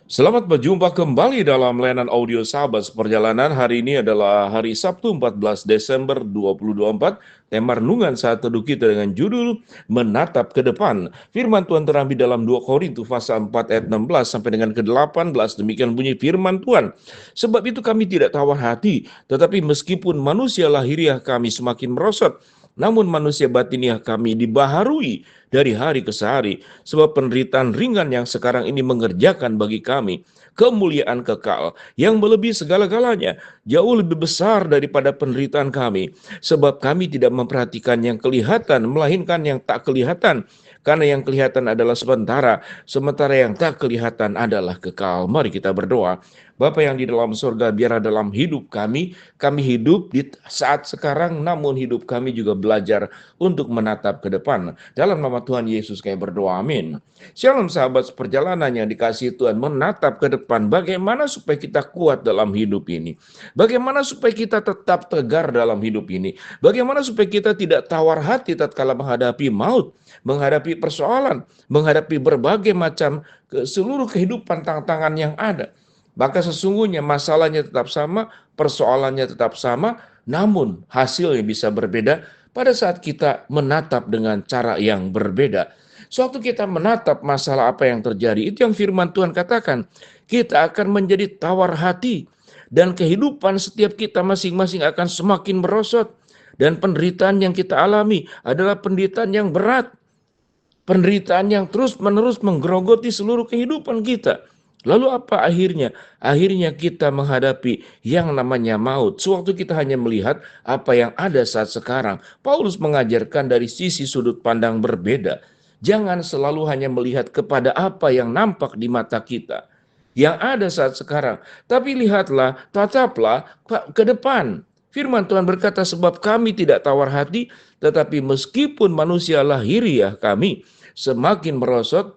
Selamat berjumpa kembali dalam layanan audio Sahabat Seperjalanan. Hari ini adalah hari Sabtu 14 Desember 2024. Tema renungan saat teduh kita dengan judul Menatap ke Depan. Firman Tuhan terambil dalam 2 Korintus pasal 4 ayat 16 sampai dengan ke-18. Demikian bunyi firman Tuhan. Sebab itu kami tidak tawar hati, tetapi meskipun manusia lahiriah kami semakin merosot, namun manusia batiniah kami dibaharui dari hari ke hari. Sebab penderitaan ringan yang sekarang ini mengerjakan bagi kami kemuliaan kekal yang melebihi segala-galanya, jauh lebih besar daripada penderitaan kami. Sebab kami tidak memperhatikan yang kelihatan, melainkan yang tak kelihatan. Karena yang kelihatan adalah sementara, sementara yang tak kelihatan adalah kekal. Mari kita berdoa. Bapa yang di dalam surga, biarlah dalam hidup kami hidup di saat sekarang, namun hidup kami juga belajar untuk menatap ke depan. Dalam nama Tuhan Yesus kami berdoa, amin. Shalom sahabat seperjalanan yang dikasihi Tuhan, menatap ke depan. Bagaimana supaya kita kuat dalam hidup ini? Bagaimana supaya kita tetap tegar dalam hidup ini? Bagaimana supaya kita tidak tawar hati tatkala menghadapi maut, menghadapi persoalan, menghadapi berbagai macam seluruh kehidupan tantangan yang ada. Maka sesungguhnya masalahnya tetap sama, persoalannya tetap sama, namun hasilnya bisa berbeda pada saat kita menatap dengan cara yang berbeda. Suatu kita menatap masalah apa yang terjadi, itu yang firman Tuhan katakan, kita akan menjadi tawar hati, dan kehidupan setiap kita masing-masing akan semakin merosot, dan penderitaan yang kita alami adalah penderitaan yang berat, penderitaan yang terus-menerus menggerogoti seluruh kehidupan kita. Lalu apa akhirnya? Akhirnya kita menghadapi yang namanya maut. Sewaktu kita hanya melihat apa yang ada saat sekarang. Paulus mengajarkan dari sisi sudut pandang berbeda. Jangan selalu hanya melihat kepada apa yang nampak di mata kita, yang ada saat sekarang. Tapi lihatlah, tataplah ke depan. Firman Tuhan berkata, sebab kami tidak tawar hati, tetapi meskipun manusia lahiriah kami semakin merosot,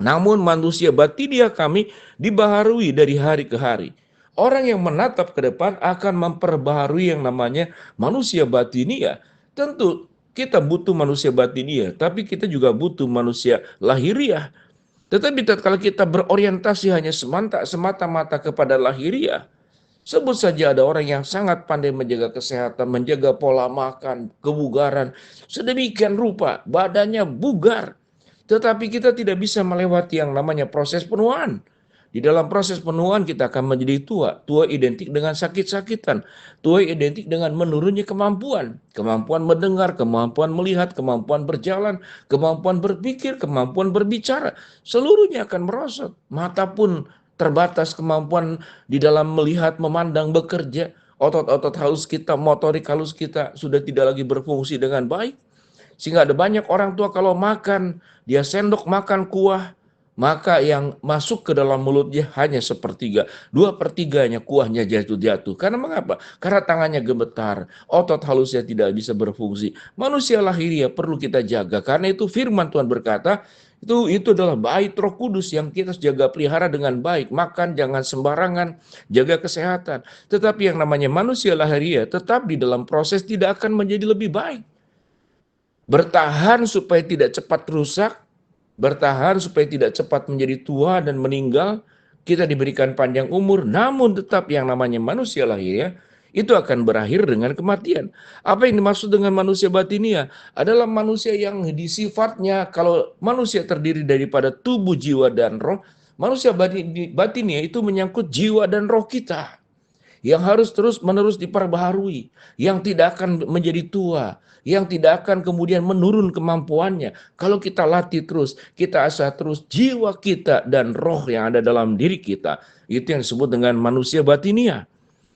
namun manusia batiniah kami dibaharui dari hari ke hari. Orang yang menatap ke depan akan memperbaharui yang namanya manusia batiniah. Tentu kita butuh manusia batiniah, tapi kita juga butuh manusia lahiriah. Tetapi kalau kita berorientasi hanya semata-mata kepada lahiriah, sebut saja ada orang yang sangat pandai menjaga kesehatan, menjaga pola makan, kebugaran, sedemikian rupa badannya bugar. Tetapi kita tidak bisa melewati yang namanya proses penuaan. Di dalam proses penuaan kita akan menjadi tua. Tua identik dengan sakit-sakitan. Tua identik dengan menurunnya kemampuan. Kemampuan mendengar, kemampuan melihat, kemampuan berjalan, kemampuan berpikir, kemampuan berbicara. Seluruhnya akan merosot. Mata pun terbatas kemampuan di dalam melihat, memandang, bekerja. Otot-otot halus kita, motorik halus kita sudah tidak lagi berfungsi dengan baik. Sehingga ada banyak orang tua kalau makan, dia sendok makan kuah, maka yang masuk ke dalam mulutnya hanya sepertiga. 2/3 kuahnya jatuh-jatuh. Karena mengapa? Karena tangannya gemetar, otot halusnya tidak bisa berfungsi. Manusia lahiriah perlu kita jaga. Karena itu firman Tuhan berkata, itu adalah bait Roh Kudus yang kita jaga pelihara dengan baik. Makan jangan sembarangan, jaga kesehatan. Tetapi yang namanya manusia lahiriah tetap di dalam proses tidak akan menjadi lebih baik. Bertahan supaya tidak cepat rusak, bertahan supaya tidak cepat menjadi tua dan meninggal. Kita diberikan panjang umur, namun tetap yang namanya manusia lahir itu akan berakhir dengan kematian. Apa yang dimaksud dengan manusia batinia? Adalah manusia yang disifatnya, kalau manusia terdiri daripada tubuh, jiwa, dan roh, manusia batinia itu menyangkut jiwa dan roh kita, yang harus terus-menerus diperbaharui, yang tidak akan menjadi tua, yang tidak akan kemudian menurun kemampuannya. Kalau kita latih terus, kita asah terus jiwa kita dan roh yang ada dalam diri kita. Itu yang disebut dengan manusia batinia.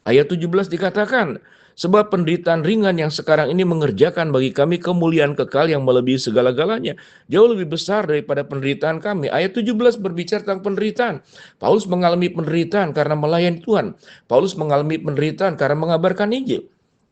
Ayat 17 dikatakan, sebab penderitaan ringan yang sekarang ini mengerjakan bagi kami kemuliaan kekal yang melebihi segala-galanya. Jauh lebih besar daripada penderitaan kami. Ayat 17 berbicara tentang penderitaan. Paulus mengalami penderitaan karena melayani Tuhan. Paulus mengalami penderitaan karena mengabarkan Injil.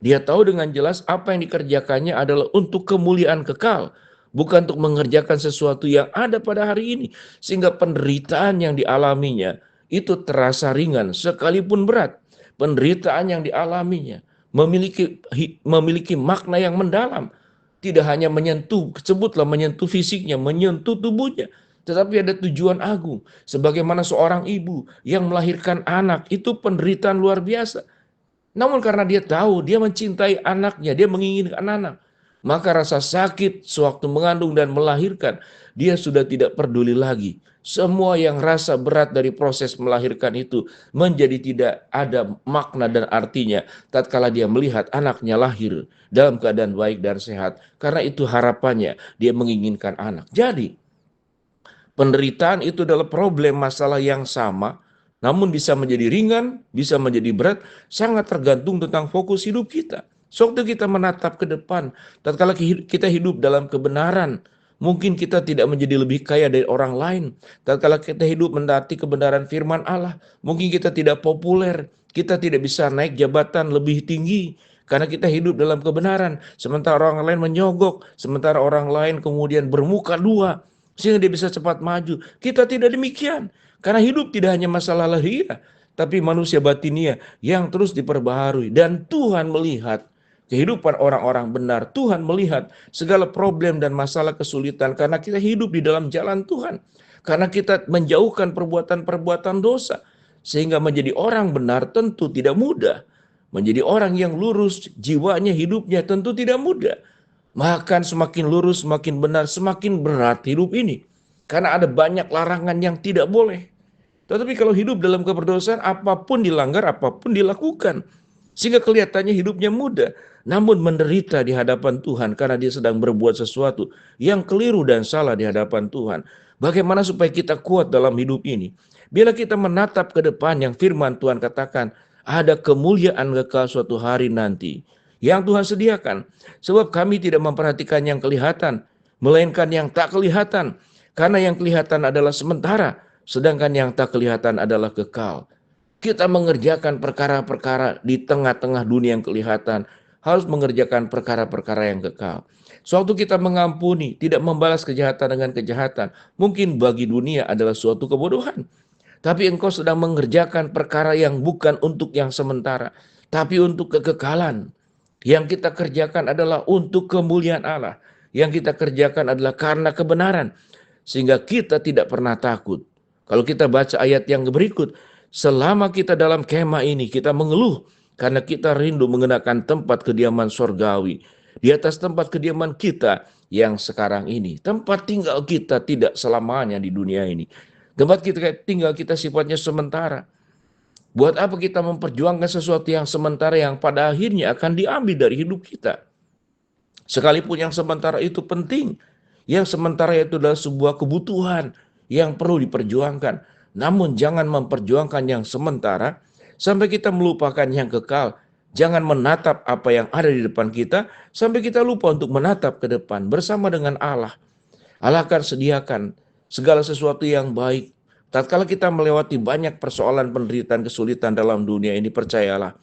Dia tahu dengan jelas apa yang dikerjakannya adalah untuk kemuliaan kekal, bukan untuk mengerjakan sesuatu yang ada pada hari ini. Sehingga penderitaan yang dialaminya itu terasa ringan sekalipun berat. Penderitaan yang dialaminya memiliki makna yang mendalam. Tidak hanya menyentuh, sebutlah menyentuh fisiknya, menyentuh tubuhnya, tetapi ada tujuan agung. Sebagaimana seorang ibu yang melahirkan anak, itu penderitaan luar biasa. Namun karena dia tahu, dia mencintai anaknya, dia menginginkan anak. Maka rasa sakit sewaktu mengandung dan melahirkan, dia sudah tidak peduli lagi. Semua yang rasa berat dari proses melahirkan itu menjadi tidak ada makna dan artinya tatkala dia melihat anaknya lahir dalam keadaan baik dan sehat. Karena itu harapannya, dia menginginkan anak. Jadi, penderitaan itu adalah problem masalah yang sama, namun bisa menjadi ringan, bisa menjadi berat, sangat tergantung tentang fokus hidup kita. Sewaktu kita menatap ke depan, tatkala kita hidup dalam kebenaran, mungkin kita tidak menjadi lebih kaya dari orang lain. Tatkala kita hidup mendaki kebenaran firman Allah, mungkin kita tidak populer, kita tidak bisa naik jabatan lebih tinggi, karena kita hidup dalam kebenaran. Sementara orang lain menyogok, sementara orang lain kemudian bermuka dua, sehingga dia bisa cepat maju. Kita tidak demikian. Karena hidup tidak hanya masalah lahiriah, tapi manusia batinia yang terus diperbaharui. Dan Tuhan melihat kehidupan orang-orang benar. Tuhan melihat segala problem dan masalah kesulitan karena kita hidup di dalam jalan Tuhan. Karena kita menjauhkan perbuatan-perbuatan dosa. Sehingga menjadi orang benar tentu tidak mudah. Menjadi orang yang lurus, jiwanya, hidupnya tentu tidak mudah. Makan semakin lurus, semakin benar, semakin berat hidup ini. Karena ada banyak larangan yang tidak boleh. Tetapi kalau hidup dalam keberdosaan, apapun dilanggar, apapun dilakukan. Sehingga kelihatannya hidupnya mudah. Namun menderita di hadapan Tuhan karena dia sedang berbuat sesuatu yang keliru dan salah di hadapan Tuhan. Bagaimana supaya kita kuat dalam hidup ini? Bila kita menatap ke depan yang firman Tuhan katakan, ada kemuliaan kekal suatu hari nanti yang Tuhan sediakan. Sebab kami tidak memperhatikan yang kelihatan, melainkan yang tak kelihatan. Karena yang kelihatan adalah sementara, sedangkan yang tak kelihatan adalah kekal. Kita mengerjakan perkara-perkara di tengah-tengah dunia yang kelihatan, harus mengerjakan perkara-perkara yang kekal. Suatu kita mengampuni, tidak membalas kejahatan dengan kejahatan, mungkin bagi dunia adalah suatu kebodohan. Tapi engkau sedang mengerjakan perkara yang bukan untuk yang sementara, tapi untuk kekekalan. Yang kita kerjakan adalah untuk kemuliaan Allah. Yang kita kerjakan adalah karena kebenaran. Sehingga kita tidak pernah takut. Kalau kita baca ayat yang berikut, selama kita dalam kemah ini, kita mengeluh karena kita rindu mengenakan tempat kediaman sorgawi. Di atas tempat kediaman kita yang sekarang ini. Tempat tinggal kita tidak selamanya di dunia ini. Tempat kita tinggal kita sifatnya sementara. Buat apa kita memperjuangkan sesuatu yang sementara yang pada akhirnya akan diambil dari hidup kita. Sekalipun yang sementara itu penting. Yang sementara itu adalah sebuah kebutuhan yang perlu diperjuangkan. Namun jangan memperjuangkan yang sementara sampai kita melupakan yang kekal. Jangan menatap apa yang ada di depan kita sampai kita lupa untuk menatap ke depan bersama dengan Allah. Allah akan sediakan segala sesuatu yang baik. Tatkala kita melewati banyak persoalan, penderitaan, kesulitan dalam dunia ini, percayalah,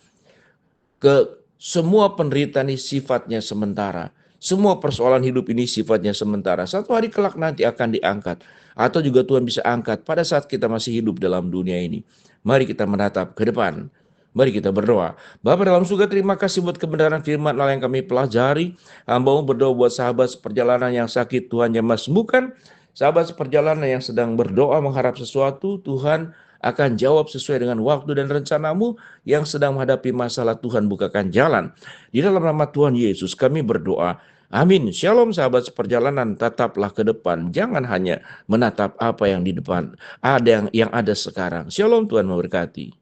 semua penderitaan ini sifatnya sementara. Semua persoalan hidup ini sifatnya sementara. Satu hari kelak nanti akan diangkat. Atau juga Tuhan bisa angkat pada saat kita masih hidup dalam dunia ini. Mari kita menatap ke depan. Mari kita berdoa. Bapa dalam surga, terima kasih buat kebenaran firman Allah yang kami pelajari. Hamba-Mu berdoa buat sahabat seperjalanan yang sakit, Tuhan jamah sembuhkan. Sahabat seperjalanan yang sedang berdoa mengharap sesuatu, Tuhan akan jawab sesuai dengan waktu dan rencana-Mu. Yang sedang menghadapi masalah, Tuhan bukakan jalan. Di dalam nama Tuhan Yesus kami berdoa. Amin. Shalom sahabat seperjalanan, tetaplah ke depan. Jangan hanya menatap apa yang di depan, ada yang ada sekarang. Shalom, Tuhan memberkati.